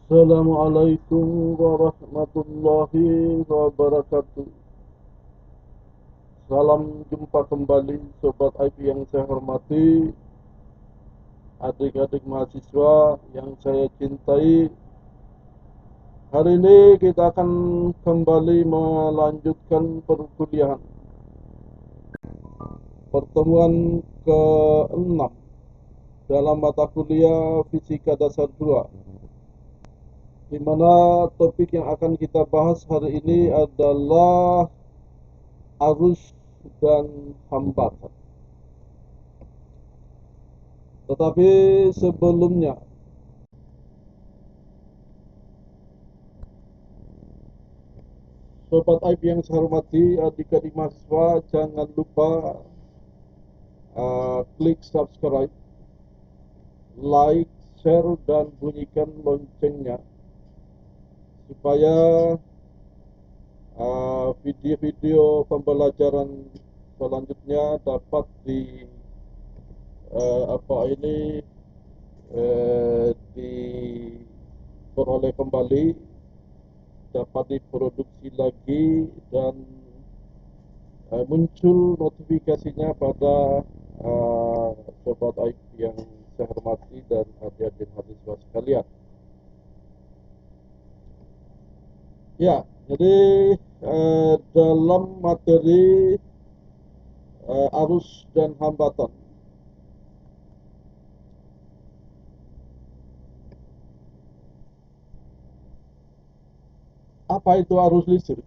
Assalamualaikum warahmatullahi wabarakatuh. Salam jumpa kembali Sobat IP yang saya hormati, adik-adik mahasiswa yang saya cintai. Hari ini kita akan kembali melanjutkan perkuliahan. Pertemuan ke-6 dalam mata kuliah Fisika Dasar 2, di mana topik yang akan kita bahas hari ini adalah arus dan hambatan. Tetapi sebelumnya, Sobat Aib yang saya hormati, adik-adik mahasiswa, jangan lupa klik subscribe, like, share, dan bunyikan loncengnya supaya video-video pembelajaran selanjutnya dapat diperoleh kembali, dapat diproduksi lagi, dan muncul notifikasinya pada Sobat IP yang saya hormati dan adik-adik mahasiswa sekalian. Ya, jadi dalam materi arus dan hambatan, apa itu arus listrik?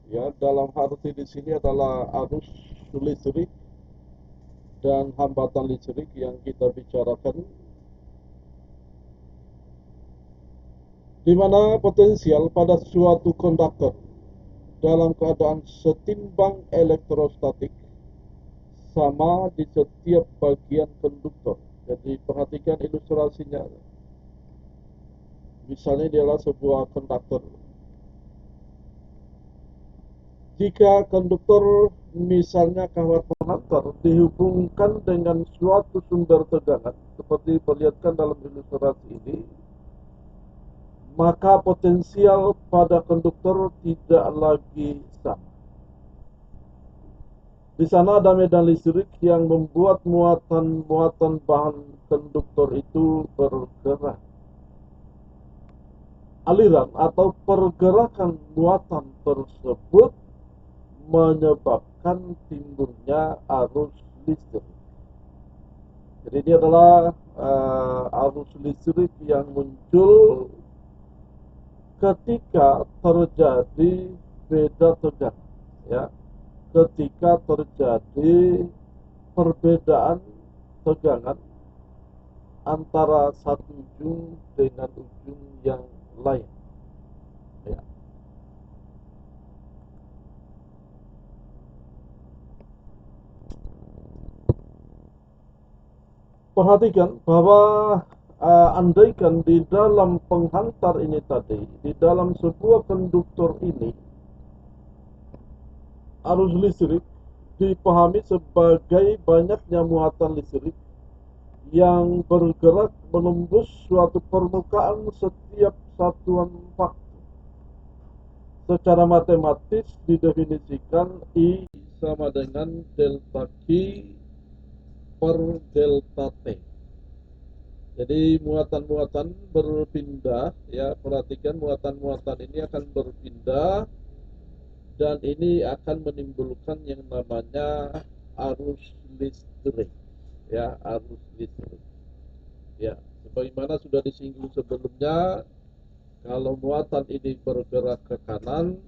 Ya, dalam arti di sini adalah arus listrik dan hambatan listrik yang kita bicarakan, di mana potensial pada suatu konduktor dalam keadaan setimbang elektrostatik sama di setiap bagian konduktor. Jadi perhatikan ilustrasinya. Misalnya dia adalah sebuah konduktor. Jika konduktor misalnya kawat pengantar dihubungkan dengan suatu sumber tegangan seperti diperlihatkan dalam ilustrasi ini, maka potensial pada konduktor tidak lagi sama. Di sana ada medan listrik yang membuat muatan-muatan bahan konduktor itu bergerak. Aliran atau pergerakan muatan tersebut menyebabkan timbulnya arus listrik. Jadi ini adalah arus listrik yang muncul ketika terjadi beda tegangan, ya. Ketika terjadi perbedaan tegangan antara satu ujung dengan ujung yang lain, ya. Perhatikan bahwa andaikan di dalam penghantar ini tadi, di dalam sebuah konduktor ini, arus listrik dipahami sebagai banyaknya muatan listrik yang bergerak menembus suatu permukaan setiap satuan waktu. Secara matematis didefinisikan I sama dengan delta Q per delta T. Jadi muatan-muatan berpindah, ya, perhatikan muatan-muatan ini akan berpindah dan ini akan menimbulkan yang namanya arus listrik, ya, arus listrik. Ya, sebagaimana sudah disinggung sebelumnya, kalau muatan ini bergerak ke kanan,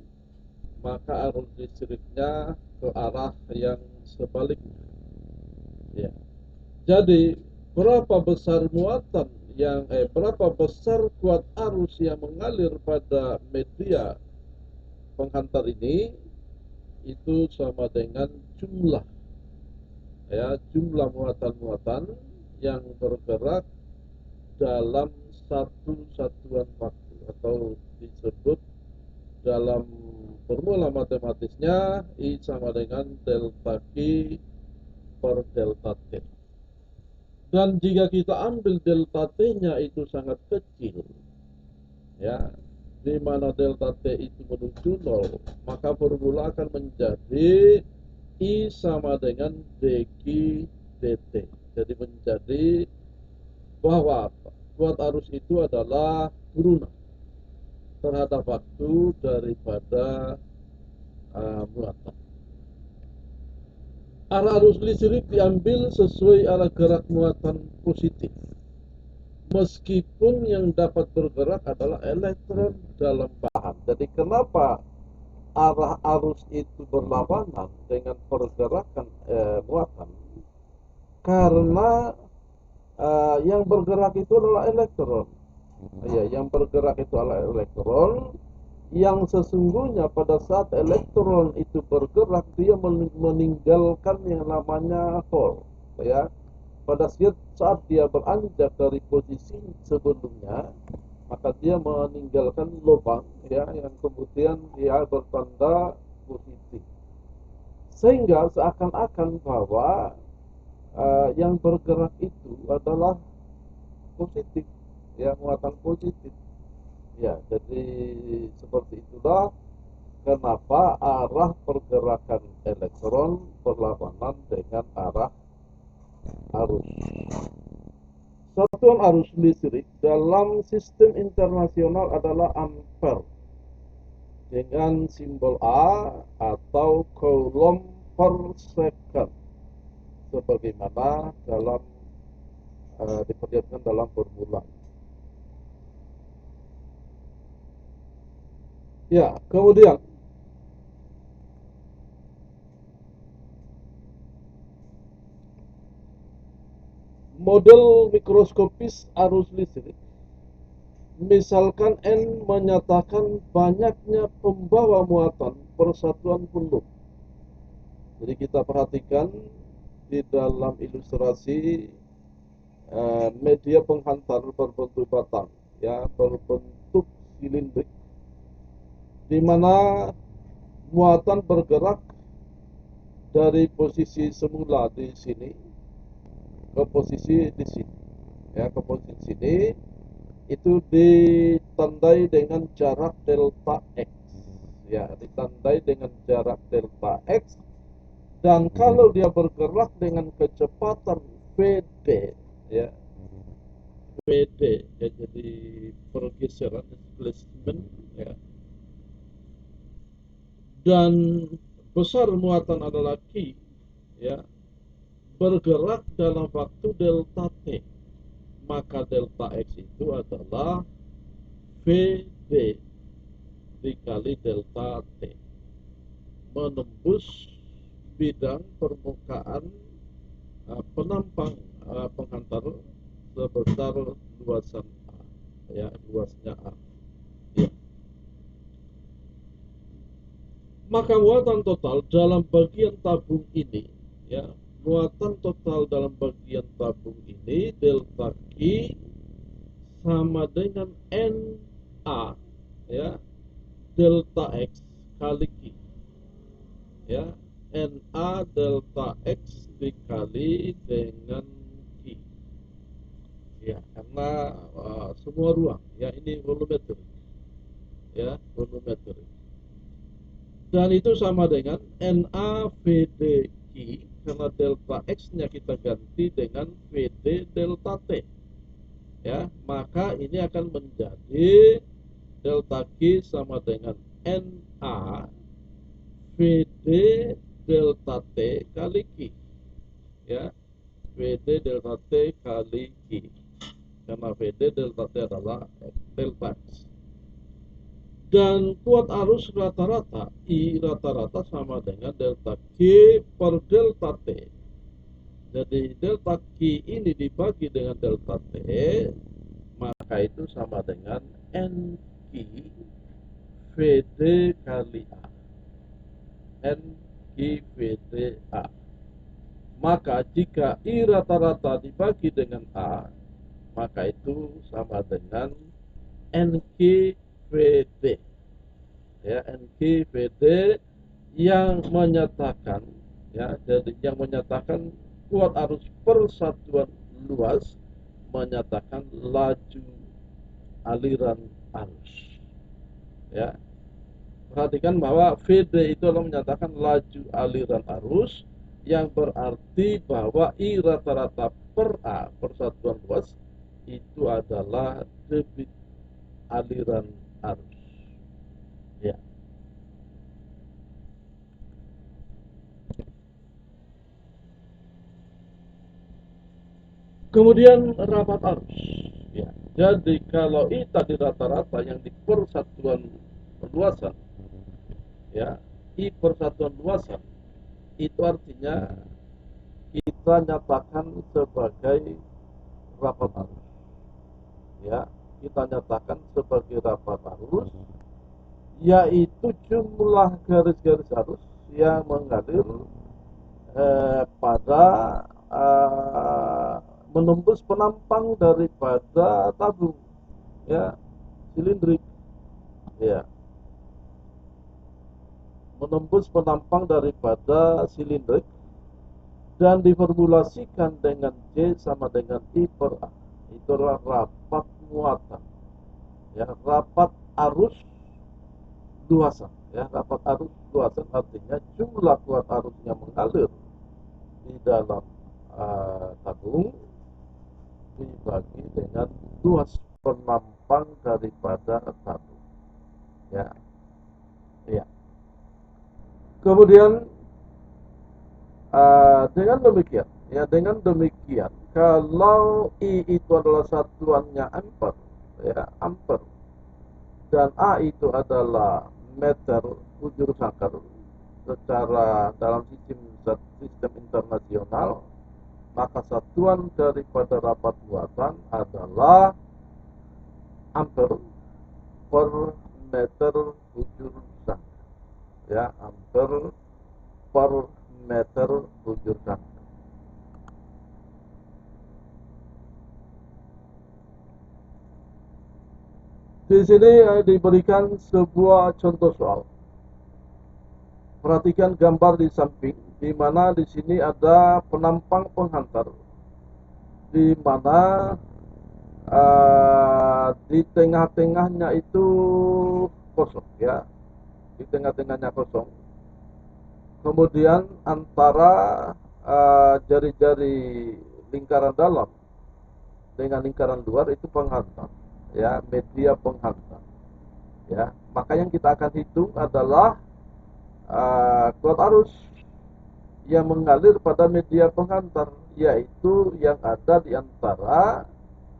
maka arus listriknya ke arah yang sebaliknya. Ya. Jadi berapa besar muatan berapa besar kuat arus yang mengalir pada media penghantar ini, itu sama dengan jumlah muatan-muatan yang bergerak dalam satu satuan waktu, atau disebut dalam formula matematisnya I sama dengan delta Q per delta T. Dan jika kita ambil delta T-nya itu sangat kecil, ya, di mana delta T itu menuju 0, maka formula akan menjadi I sama dengan dq dt. Jadi menjadi bahwa kuat arus itu adalah turunan terhadap waktu daripada muatan. Arah arus listrik diambil sesuai arah gerak muatan positif, meskipun yang dapat bergerak adalah elektron dalam bahan. Jadi kenapa arah arus itu berlawanan dengan pergerakan muatan? Karena yang bergerak itu adalah elektron. Ya, yang bergerak itu adalah elektron. Yang sesungguhnya pada saat elektron itu bergerak, dia meninggalkan yang namanya hole. Ya, pada saat dia beranjak dari posisi sebelumnya, maka dia meninggalkan lubang, ya, yang kemudian dia bertanda positif. Sehingga seakan-akan bahwa yang bergerak itu adalah positif, ya, muatan positif. Ya, jadi seperti itulah kenapa arah pergerakan elektron berlawanan dengan arah arus. Satuan arus listrik dalam sistem internasional adalah ampere dengan simbol A atau coulomb per second, sebagaimana dalam diperlihatkan dalam formula. Ya, kemudian model mikroskopis arus listrik, misalkan N menyatakan banyaknya pembawa muatan persatuan penuh. Jadi kita perhatikan di dalam ilustrasi media penghantar berbentuk batang, ya, berbentuk silindrik, di mana muatan bergerak dari posisi semula di sini ke posisi di sini, ya, ke posisi sini. Itu ditandai dengan jarak delta X, ya, ditandai dengan jarak delta X. Dan kalau dia bergerak dengan kecepatan Vd, ya, Vd, ya, jadi pergeseran, displacement, ya, dan besar muatan adalah Q, ya, bergerak dalam waktu delta T, maka delta X itu adalah Vd dikali delta T, menembus bidang permukaan penampang penghantar sebesar luasan A, ya, luasnya A. Ya. Maka muatan total dalam bagian tabung ini, ya, muatan total dalam bagian tabung ini delta Q sama dengan NA, ya, delta X kali Q, ya, NA delta X dikali dengan Q, ya, karena semua ruang, ya, ini volumetrik, ya, volumetrik, dan itu sama dengan NaVdQ, karena delta X nya kita ganti dengan Vd delta T, ya, maka ini akan menjadi delta Q sama dengan Na Vd delta T kali Q, ya, Vd delta T kali Q, karena Vd delta T adalah delta X. Dan kuat arus rata-rata I rata-rata sama dengan delta Q per delta T. Jadi delta Q ini dibagi dengan delta T, maka itu sama dengan NQ Vd kali A. NQ Vd A. Maka jika I rata-rata dibagi dengan A, maka itu sama dengan NQ Vd, ya, NQ Vd yang menyatakan, ya, jadi yang menyatakan kuat arus persatuan luas, menyatakan laju aliran arus. Ya, perhatikan bahwa VD itu adalah menyatakan laju aliran arus, yang berarti bahwa I rata-rata per A persatuan luas itu adalah debit aliran arus. Ya. Kemudian rapat arus. Ya. Jadi kalau I tadi rata-rata yang di persatuan luasan, ya, I persatuan luasan itu artinya kita nyatakan sebagai rapat arus. Ya, kita nyatakan sebagai rapat arus, yaitu jumlah garis-garis arus yang mengalir pada eh, menembus penampang daripada tabung, ya, silindrik, ya, menembus penampang daripada silindrik dan diformulasikan dengan J sama dengan I per A. Itu adalah rapat muatan, ya, rapat arus luasan, ya, rapat arus luasan artinya jumlah kuat arus yang mengalir di dalam tabung dibagi dengan luas penampang daripada tabung, ya, ya. Kemudian dengan demikian kalau I itu adalah satuannya ampere, ya, ampere, dan A itu adalah meter bujur sangkar secara dalam sistem internasional, maka satuan daripada rapat muatan adalah ampere per meter bujur sangkar, ya, ampere per meter bujur sangkar. Di sini diberikan sebuah contoh soal. Perhatikan gambar di samping, di mana di sini ada penampang penghantar, di mana di tengah-tengahnya itu kosong, ya, di tengah-tengahnya kosong. Kemudian antara jari-jari lingkaran dalam dengan lingkaran luar itu penghantar, ya, media penghantar, ya. Maka yang kita akan hitung adalah kuat arus yang mengalir pada media penghantar, yaitu yang ada di antara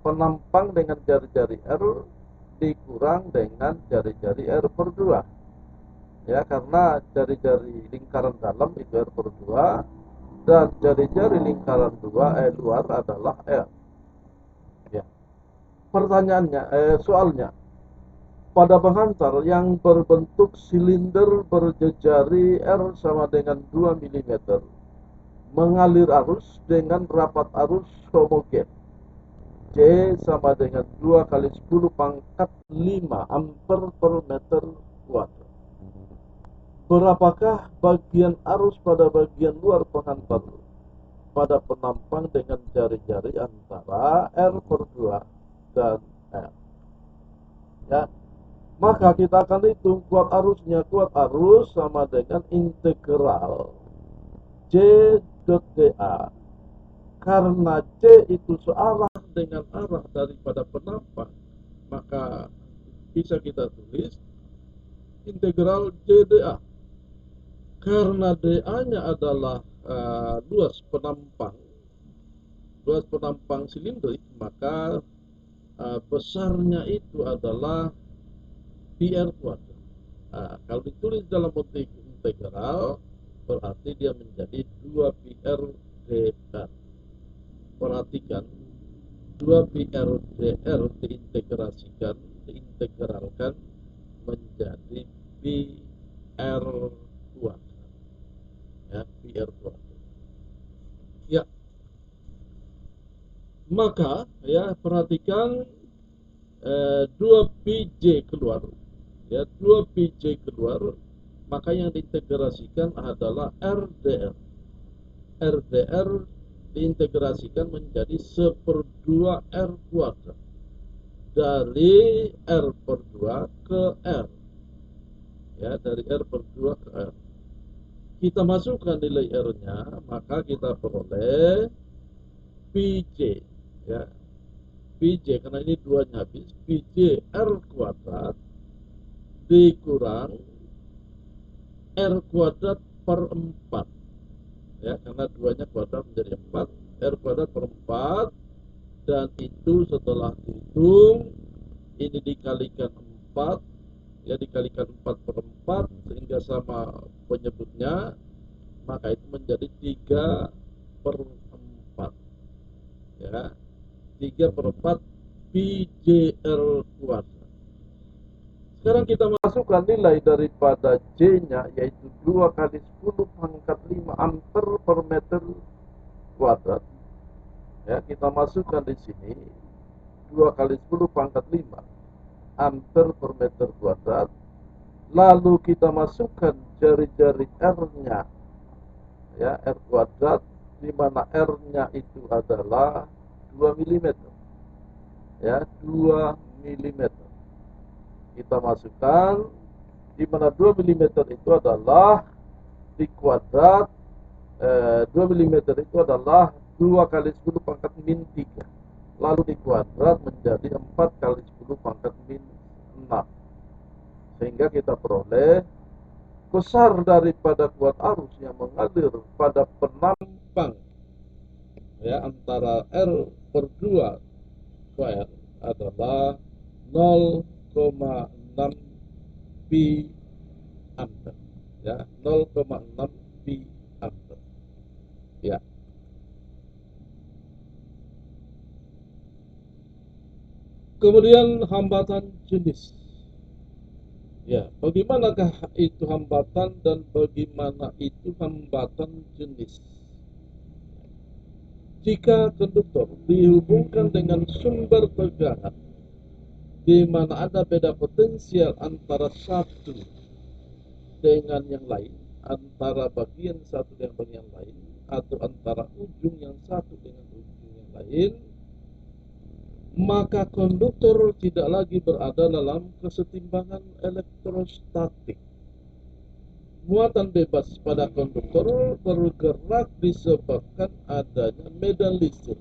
penampang dengan jari-jari R dikurang dengan jari-jari R per 2, ya, karena jari-jari lingkaran dalam itu R per 2 dan jari-jari lingkaran luar adalah R, ya. Pertanyaannya, soalnya, pada penghantar yang berbentuk silinder berjejari R sama dengan 2 mm mengalir arus dengan rapat arus homogen J sama dengan 2 kali 10 pangkat 5 ampere per meter kuadrat. Berapakah bagian arus pada bagian luar penghantar pada penampang dengan jari-jari antara R per 2 dan R, ya? Maka kita akan hitung kuat arusnya. Kuat arus sama dengan integral J dot dA. Karena J itu searah dengan arah daripada penampang, maka bisa kita tulis integral J dA. Karena dA-nya adalah luas penampang silindrik, maka besarnya itu adalah PR kuadrat. Kalau ditulis dalam bentuk integral, berarti dia menjadi 2PR dr. Perhatikan, 2PR dr diintegralkan menjadi PR kuadrat, ya, PR kuadrat. Ya, maka, ya, perhatikan 2PJ keluar, ya, 2PJ keluar, maka yang diintegrasikan adalah RDR. RDR diintegrasikan menjadi 1/2 R kuadrat. dari R per 2 ke R, ya, dari R per 2 ke R. Kita masukkan nilai R-nya, maka kita peroleh PJ, ya, PJ, karena ini 2-nya habis, PJ R kuadrat dikurang R kuadrat per 4, ya, karena 2-nya kuadrat menjadi 4, R kuadrat per 4, dan itu setelah dihitung ini dikalikan 4, ya, dikalikan 4 per 4 sehingga sama penyebutnya, maka itu menjadi 3 per 4, ya, 3 per 4 PJR kuadrat. Sekarang kita masukkan nilai daripada J-nya, yaitu 2 kali 10 pangkat 5 ampere per meter kuadrat. Ya, kita masukkan di sini 2 kali 10 pangkat 5 ampere per meter kuadrat. Lalu kita masukkan jari-jari R-nya, ya, R kuadrat, di mana R-nya itu adalah 2 mm, ya, 2 mm. Kita masukkan, di mana 2 mm itu adalah di kuadrat, 2 mm itu adalah 2 kali 10 pangkat min 3, lalu di kuadrat menjadi 4 kali 10 pangkat min 6, sehingga kita peroleh besar daripada kuat arus yang mengalir pada penampang, ya, antara R per 2 square adalah 0,6 pi ampere, ya, 0,6 pi ampere, ya. Kemudian hambatan jenis, ya, bagaimanakah itu hambatan dan bagaimana itu hambatan jenis? Jika konduktor dihubungkan dengan sumber tegangan di mana ada beda potensial antara satu dengan yang lain, antara bagian satu dengan bagian lain, atau antara ujung yang satu dengan ujung yang lain, maka konduktor tidak lagi berada dalam kesetimbangan elektrostatik. Muatan bebas pada konduktor bergerak disebabkan adanya medan listrik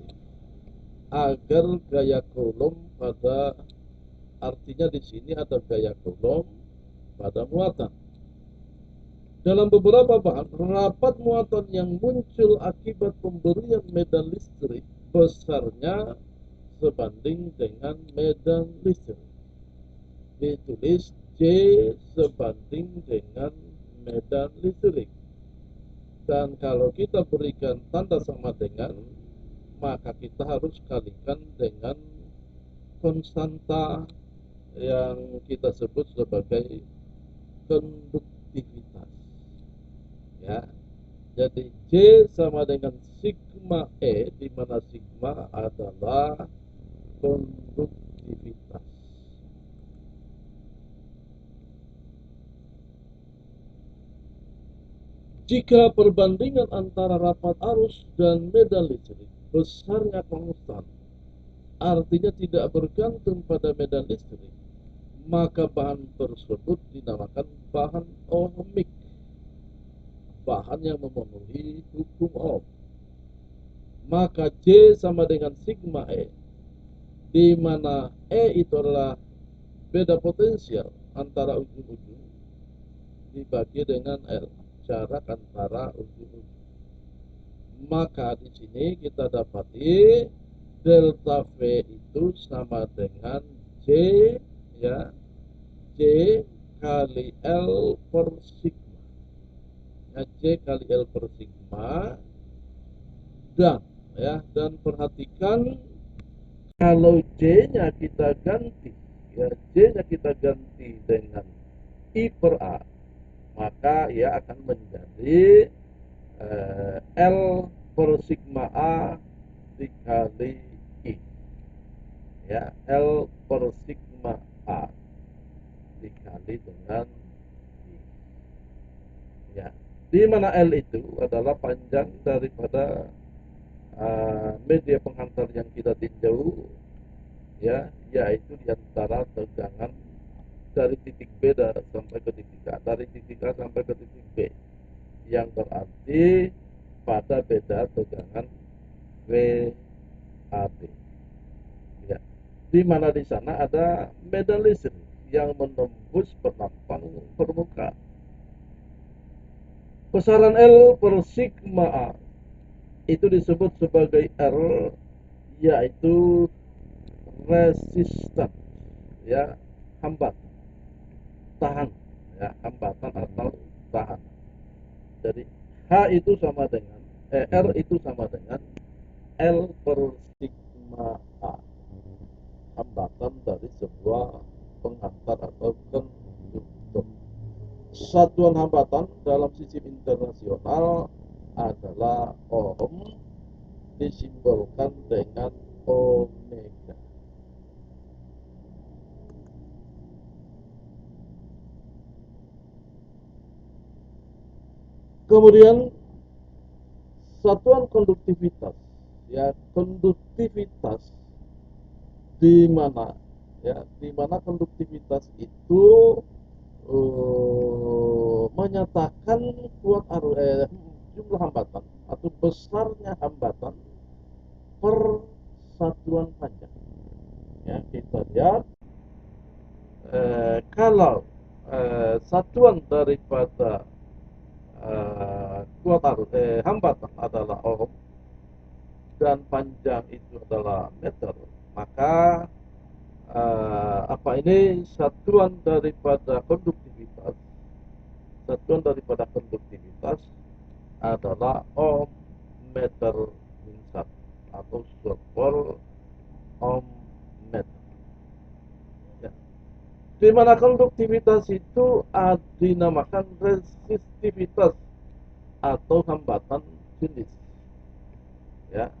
agar gaya Coulomb pada, artinya di sini ada gaya Coulomb pada muatan. Dalam beberapa bahan, rapat muatan yang muncul akibat pemberian medan listrik besarnya sebanding dengan medan listrik. Ditulis J sebanding dengan medan listrik. Dan kalau kita berikan tanda sama dengan, maka kita harus kalikan dengan konstanta yang kita sebut sebagai konduktivitas, ya. Jadi J sama dengan sigma E, di mana sigma adalah konduktivitas. Jika perbandingan antara rapat arus dan medan listrik besarnya konstan, artinya tidak bergantung pada medan listrik, maka bahan tersebut dinamakan bahan ohmik, bahan yang memenuhi hukum Ohm. Maka J sama dengan sigma E, di mana E itu adalah beda potensial antara ujung-ujung dibagi dengan L, jarak antara ujung-ujung. Maka di sini kita dapati delta V itu sama dengan J, ya, J kali L per sigma, ya, J kali L per sigma. Dan, ya, dan perhatikan kalau J-nya kita ganti, ya, J-nya kita ganti dengan I per A, maka ia akan menjadi L per sigma A dikali I, ya, L per sigma A dikali dengan I, ya, di mana L itu adalah panjang daripada media penghantar yang kita tinjau, ya, yaitu di antara tegangan dari titik B sampai ke titik A, dari titik A sampai ke titik B, yang berarti pada beda tegangan VAB, ya, di mana di sana ada medan listrik yang menembus penampang permukaan. Besaran L per sigma A itu disebut sebagai R, yaitu resistan, ya, hambatan, tahan, ya, hambatan atau tahan. Jadi H itu sama dengan R itu sama dengan L per sigma A, hambatan dari sebuah penghantar atau konduktor. Satuan hambatan dalam sistem internasional adalah ohm, disimbolkan dengan omega. Kemudian satuan konduktivitas, ya, konduktivitas di mana, ya, di mana konduktivitas itu menyatakan kuat jumlah hambatan atau besarnya hambatan per satuan panjang. Ya, kita lihat kalau satuan daripada kuat hambatan adalah ohm dan panjang itu adalah meter, maka satuan daripada konduktivitas adalah ohm meter min 1 atau 10 ohm meter, ya. Di mana konduktivitas itu dinamakan resistivitas atau hambatan jenis, ya.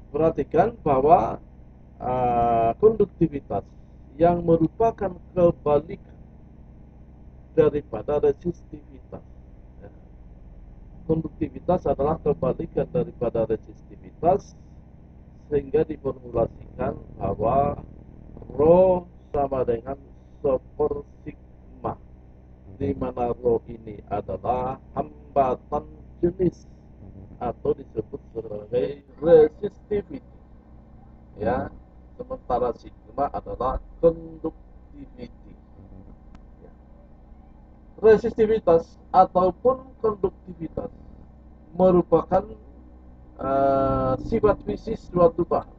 Perhatikan bahwa konduktivitas yang merupakan kebalikan daripada resistivitas, ya. Konduktivitas adalah kebalikan daripada resistivitas, sehingga diformulasikan bahwa Rho sama dengan 1 sigma, di mana Rho ini adalah hambatan jenis atau disebut sebagai resistivity, ya, sementara sigma adalah conductivity, ya. Resistivitas ataupun konduktivitas merupakan sifat fisik suatu bahan.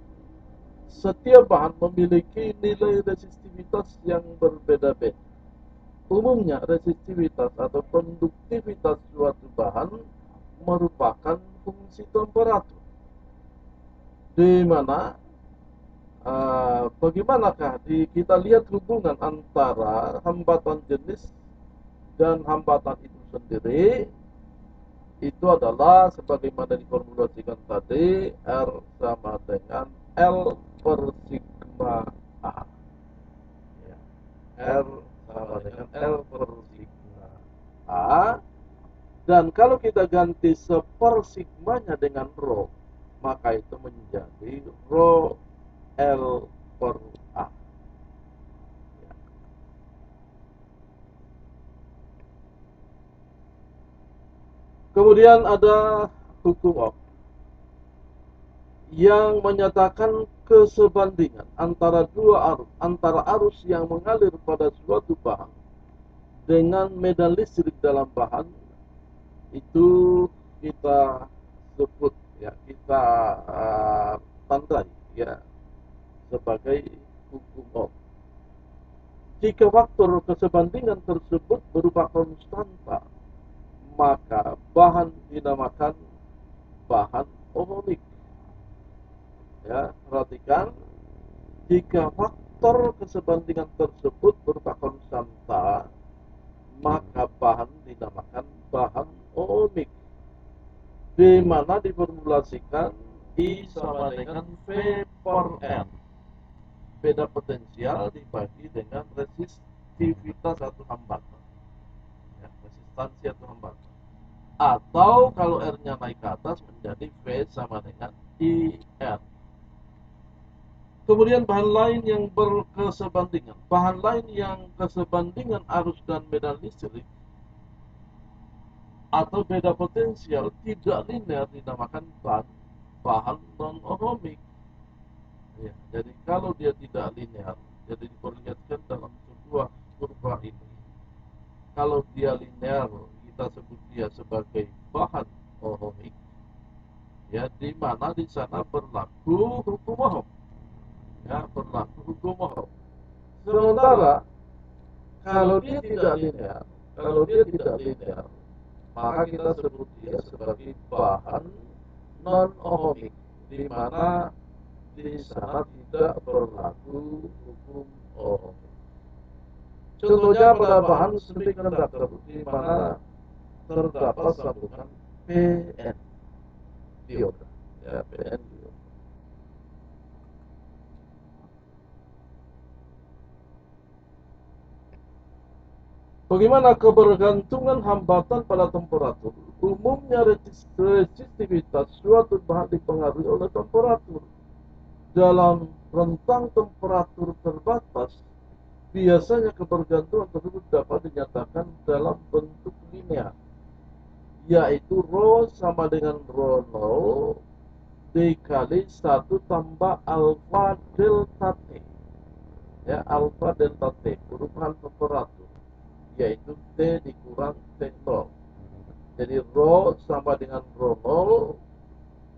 Setiap bahan memiliki nilai resistivitas yang berbeda-beda. Umumnya resistivitas atau konduktivitas suatu bahan merupakan fungsi temperatur, di mana bagaimanakah kita lihat hubungan antara hambatan jenis dan hambatan itu sendiri. Itu adalah sebagaimana diformulasikan tadi, R sama dengan L per sigma A, ya. R sama dengan L per sigma A. Dan kalau kita ganti seper sigmanya dengan Rho, maka itu menjadi Rho L per A, ya. Kemudian ada hukum Ohm yang menyatakan kesebandingan antara antara arus yang mengalir pada suatu bahan dengan medan listrik dalam bahan itu kita sebut, ya, kita tandai, ya, sebagai hukum Ohm. Jika faktor kesebandingan tersebut berupa konstanta, maka bahan dinamakan bahan ohmik. Ya, perhatikan, jika faktor kesebandingan tersebut berupa konstanta, maka bahan dinamakan bahan ohmik, di mana diformulasikan I sama dengan V per N, beda potensial dibagi dengan resistivitas atau hambatan, ya, resistansi atau hambatan. Atau kalau R-nya naik ke atas menjadi V sama dengan IR. Kemudian bahan lain yang berkesebandingan. Bahan lain yang kesebandingan arus dan medan listrik atau beda potensial tidak linear dinamakan bahan non-ohmik. Ya, jadi kalau dia tidak linear, jadi diperlihatkan dalam sebuah kurva ini. Kalau dia linear, kita sebut dia sebagai bahan ohmik. Ya, di mana di sana berlaku hukum Ohm. Ya, berlaku hukum Ohm. Sementara kalau dia tidak linear, maka kita sebut dia sebagai bahan non-ohmik, di mana di sana tidak berlaku hukum Ohm. Contohnya pada bahan semiconductor, di mana terdapat sambungan PN dioda, ya PN dioda. Bagaimana kebergantungan hambatan pada temperatur? Umumnya resistivitas suatu bahan dipengaruhi oleh temperatur. Dalam rentang temperatur terbatas, biasanya kebergantungan tersebut dapat dinyatakan dalam bentuk linear, yaitu Rho sama dengan Rho 0 dikali 1 tambah alfa delta T. Ya, alfa delta T perubahan temperatur, yaitu T dikurang T0. Jadi Rho sama dengan Rho 0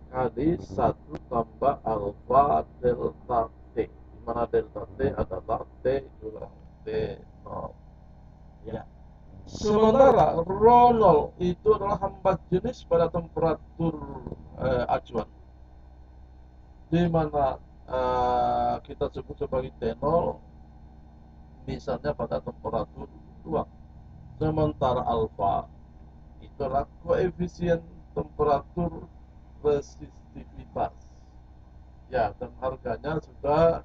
kali 1 tambah alfa delta T, di mana delta T adalah T kurang T0. Ya. Sementara Rho 0 itu adalah hambat jenis pada temperatur acuan, di mana kita sebut sebagai T0 misalnya pada temperatur ruang. Sementara alfa itu adalah koefisien temperatur resistivitas. Ya, dan harganya sudah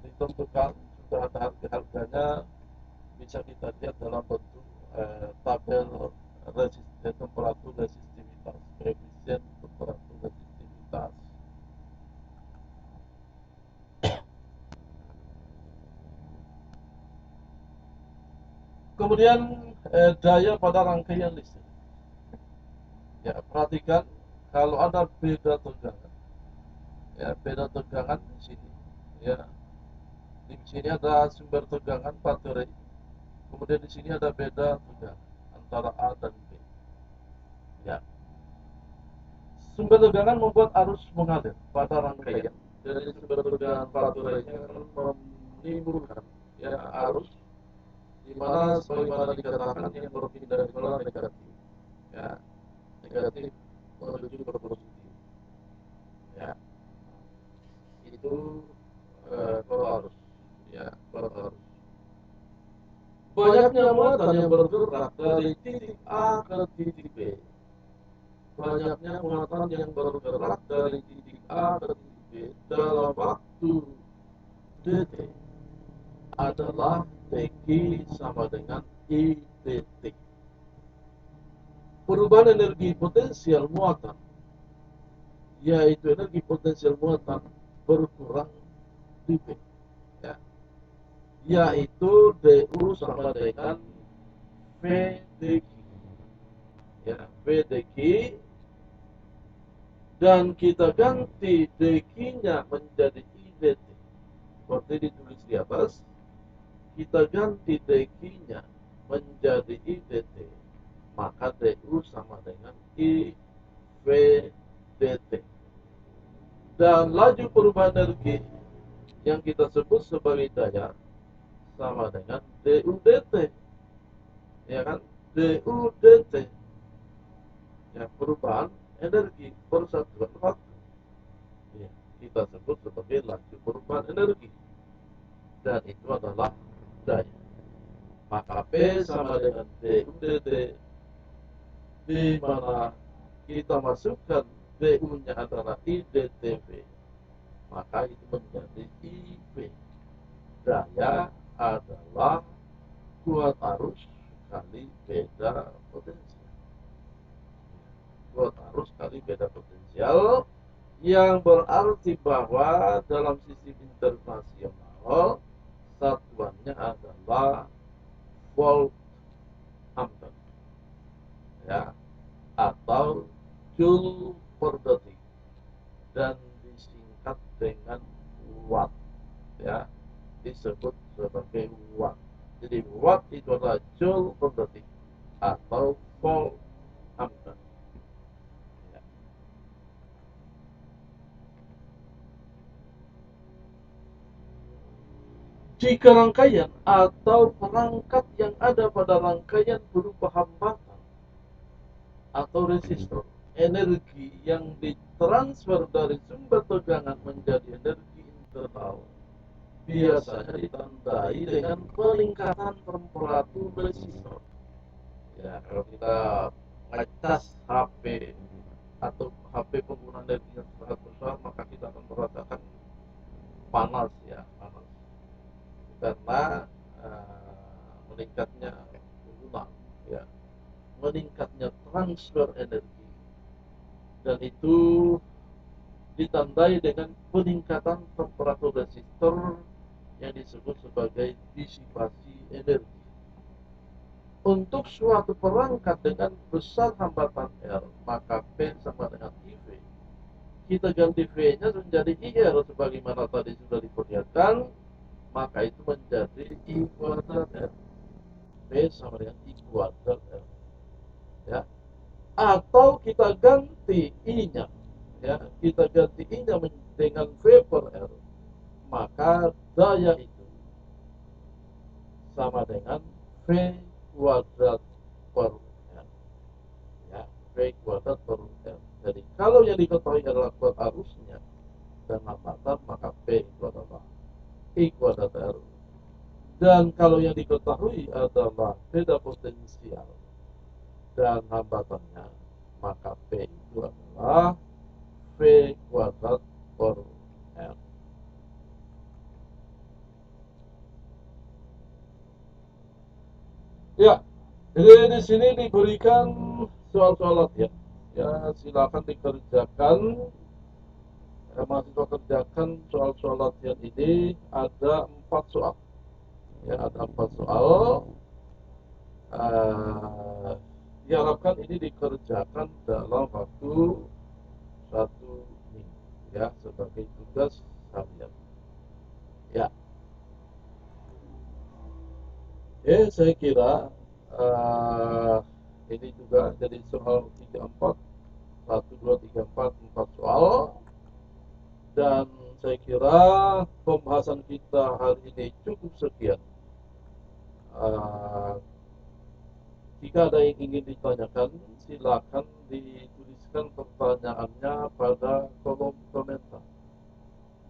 ditentukan, sudah ada harga-harganya, bisa kita lihat dalam bentuk tabel temperatur resistivitas, koefisien temperatur resistivitas. Kemudian daya pada rangkaian listrik. Ya, perhatikan kalau ada beda tegangan. Ya, beda tegangan di sini. Ya, di sini ada sumber tegangan baterai. Kemudian di sini ada beda tegangan antara A dan B. Ya, sumber tegangan membuat arus mengalir pada rangkaian. Jadi sumber tegangan baterainya akan menimbulkan ya arus, di mana sebagaimana dikatakan yang berpindah dari bola negatif, ya negatif menuju ke positif, ya itu kalau arus, ya kalau arus. Banyaknya muatan yang bergerak dari titik A ke titik B. Banyaknya muatan yang bergerak dari titik A ke titik B dalam waktu dt adalah dq sama dengan idt. Perubahan energi potensial muatan, yaitu energi potensial muatan berkurang di B, ya, yaitu du sama dengan v dq, ya v dq, dan kita ganti dq-nya menjadi idt seperti ditulis di atas. Kita ganti dq-nya menjadi idt, maka du sama dengan I V dt. Dan laju perubahan energi yang kita sebut sebagai daya sama dengan du dt, ya kan, du dt, ya perubahan energi persatuan waktu, ya, kita sebut sebagai laju perubahan energi, dan itu adalah daya. Maka P sama dengan du dt, di mana kita masukkan du-nya adalah iDTV, maka itu menjadi IV. Daya adalah kuat arus kali beda potensial. Kuat arus kali beda potensial, yang berarti bahwa dalam sistem internasional satuannya adalah volt ampere, ya, atau joule per detik, dan disingkat dengan watt, ya, disebut sebagai watt. Jadi watt itu adalah joule per detik atau volt ampere. Ya. Jika rangkaian atau perangkat yang ada pada rangkaian berupa hambatan atau resistor, energi yang ditransfer dari sumber tegangan menjadi energi internal biasanya ditandai dengan peningkatan temperatur resistor. Ya, kalau kita ngecas HP atau HP penggunaan energi yang sangat besar, maka kita akan merasakan panas, ya, panas karena meningkatnya penggunaan, ya, meningkatnya transfer energi, dan itu ditandai dengan peningkatan temperatur resistor yang disebut sebagai disipasi energi. Untuk suatu perangkat dengan besar hambatan R, maka P sama dengan IV. Kita ganti V-nya menjadi IR sebagaimana tadi sudah diperlihatkan, maka itu menjadi I kuadrat R. P sama dengan I kuadrat R. Ya. Atau kita ganti I-nya, ya, kita ganti I-nya dengan V per R, maka daya itu sama dengan V kuadrat per R, ya, V kuadrat per R. Jadi kalau yang diketahui adalah kuat arusnya dan hambatan, maka P itu adalah I kuadrat R. Dan kalau yang diketahui adalah beda potensial dan hambatannya, maka P itu adalah V kuadrat per R. Ya, jadi di sini diberikan soal-soal latihan. Ya, silakan dikerjakan. Mahasiswa kerjakan soal-soal latihan ini, ada 4 soal. Ya, ada 4 soal. Diharapkan ini dikerjakan dalam waktu 1 minggu, ya, sebagai tugas harian. Ya, saya kira uh, ini juga jadi soal 3-4, 1, 2, 3, 4 soal, dan saya kira pembahasan kita hari ini cukup sekian. Uh, Jika ada yang ingin ditanyakan, silakan dituliskan pertanyaannya pada kolom komentar.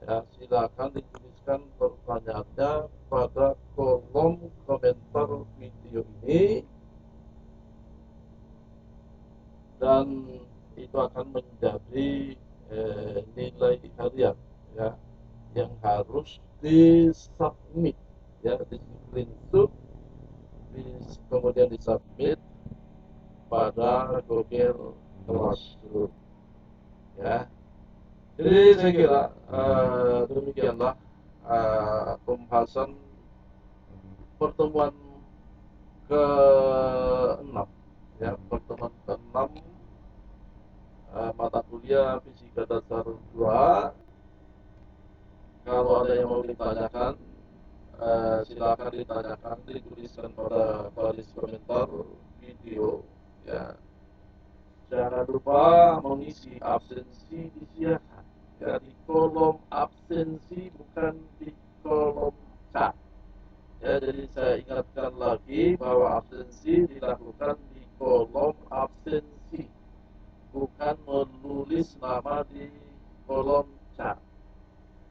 Ya, silakan dituliskan pertanyaannya pada kolom komentar video ini, dan itu akan menjadi nilai harian, ya, yang harus disubmit, ya, di screenshot, kemudian disubmit pada Google Classroom, ya. Jadi saya kira demikianlah pembahasan pertemuan ke-6, ya, pertemuan ke-6 mata kuliah Fisika Dasar 2. Kalau ada yang mau ditanyakan, silakan ditanyakan, dituliskan pada baris komentar video, ya. Jangan lupa mengisi absensi, disiapkan, ya, di kolom absensi, bukan di kolom chat. Ya, jadi saya ingatkan lagi bahwa absensi dilakukan di kolom absensi, bukan menulis nama di kolom chat,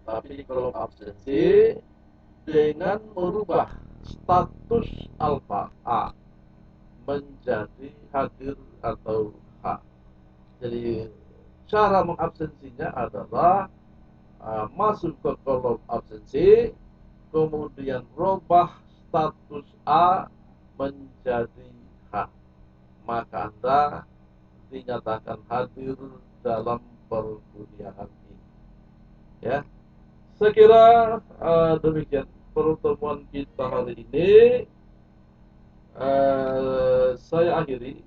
tapi di kolom absensi dengan merubah status alfa A menjadi hadir atau H. Jadi cara mengabsensinya adalah masuk ke kolom absensi, kemudian rubah status A menjadi H, maka Anda dinyatakan hadir dalam perkuliahan ini. Ya, saya kira demikian pertemuan kita hari ini. Saya akhiri.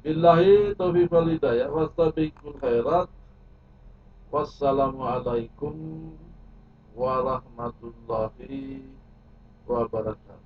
Billahi taufiq wal hidayah. Wastabiqul khairat. Wassalamualaikum warahmatullahi wabarakatuh.